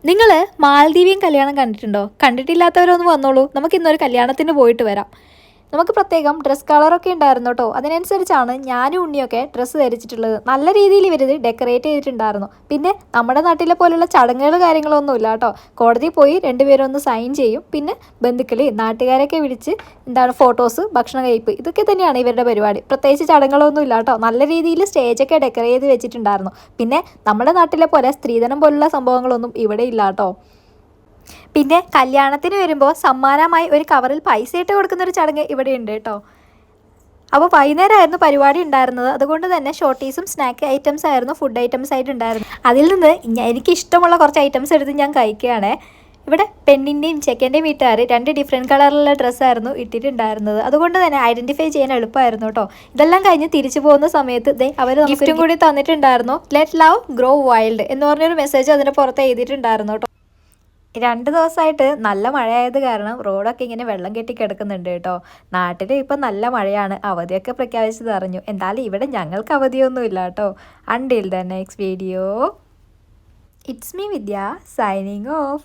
നിങ്ങൾ മാലദ്വീപിയൻ കല്യാണം കണ്ടിട്ടുണ്ടോ? കണ്ടിട്ടില്ലാത്തവരൊന്ന് വന്നോളൂ, നമുക്ക് ഇന്നൊരു കല്യാണത്തിന് പോയിട്ട് വരാം. നമുക്ക് പ്രത്യേകം ഡ്രസ് കളറൊക്കെ ഉണ്ടായിരുന്നു കേട്ടോ. അതിനനുസരിച്ചാണ് ഞാനും ഉണ്ണിയൊക്കെ ഡ്രസ്സ് ധരിച്ചിട്ടുള്ളത്. നല്ല രീതിയിൽ ഇവരിത് ഡെക്കറേറ്റ് ചെയ്തിട്ടുണ്ടായിരുന്നു. പിന്നെ നമ്മുടെ നാട്ടിലെ പോലുള്ള ചടങ്ങുകൾ കാര്യങ്ങളൊന്നും ഇല്ല കേട്ടോ. കോടതി പോയി രണ്ടുപേരും ഒന്ന് സൈൻ ചെയ്യും, പിന്നെ ബന്ധുക്കളി നാട്ടുകാരൊക്കെ വിളിച്ച് ഫോട്ടോസ്, ഭക്ഷണം കഴിപ്പ്, ഇതൊക്കെ തന്നെയാണ് ഇവരുടെ പരിപാടി. പ്രത്യേകിച്ച് ചടങ്ങുകളൊന്നും ഇല്ല കേട്ടോ. നല്ല രീതിയിൽ സ്റ്റേജൊക്കെ ഡെക്കറേറ്റ് ചെയ്ത് വെച്ചിട്ടുണ്ടായിരുന്നു. പിന്നെ നമ്മുടെ നാട്ടിലെ പോലെ സ്ത്രീധനം പോലുള്ള സംഭവങ്ങളൊന്നും ഇവിടെ ഇല്ല കേട്ടോ. പിന്നെ കല്യാണത്തിന് വരുമ്പോൾ സമ്മാനമായി ഒരു കവറിൽ പൈസ ഇട്ട് കൊടുക്കുന്നൊരു ചടങ്ങ് ഇവിടെ ഉണ്ട് കേട്ടോ. അപ്പോൾ വൈകുന്നേരമായിരുന്നു പരിപാടി ഉണ്ടായിരുന്നത്. അതുകൊണ്ട് തന്നെ ഷോർട്ടീസും സ്നാക്ക് ഐറ്റംസ് ആയിരുന്നു ഫുഡ് ഐറ്റംസ് ആയിട്ട് ഉണ്ടായിരുന്നത്. അതിൽ നിന്ന് എനിക്ക് ഇഷ്ടമുള്ള കുറച്ച് ഐറ്റംസ് എടുത്ത് ഞാൻ കഴിക്കുകയാണ്. ഇവിടെ പെണ്ണിൻ്റെയും ചെക്കൻ്റെയും വീട്ടുകാർ രണ്ട് ഡിഫറെൻറ്റ് കളറിലുള്ള ഡ്രസ്സായിരുന്നു ഇട്ടിട്ടുണ്ടായിരുന്നത്. അതുകൊണ്ട് തന്നെ ഐഡൻറ്റിഫൈ ചെയ്യാൻ എളുപ്പമായിരുന്നു കേട്ടോ. ഇതെല്ലാം കഴിഞ്ഞ് തിരിച്ചു പോകുന്ന സമയത്ത് അവർ ഗിഫ്റ്റും കൂടി തന്നിട്ടുണ്ടായിരുന്നു. ലെറ്റ് ലവ് ഗ്രോ വൈൽഡ് എന്ന് പറഞ്ഞൊരു മെസ്സേജ് അതിൻ്റെ പുറത്ത് എഴുതിയിട്ടുണ്ടായിരുന്നു കേട്ടോ. 2 ദിവസമായിട്ട് നല്ല മഴയായത് കാരണം റോഡൊക്കെ ഇങ്ങനെ വെള്ളം കെട്ടി കിടക്കുന്നുണ്ട് കേട്ടോ. നാട്ടിൽ ഇപ്പം നല്ല മഴയാണ്, അവധിയൊക്കെ പ്രഖ്യാപിച്ചത് അറിഞ്ഞു. എന്തായാലും ഇവിടെ ഞങ്ങൾക്ക് അവധിയൊന്നുമില്ല കേട്ടോ. Until the next video, it's me Vidya signing off.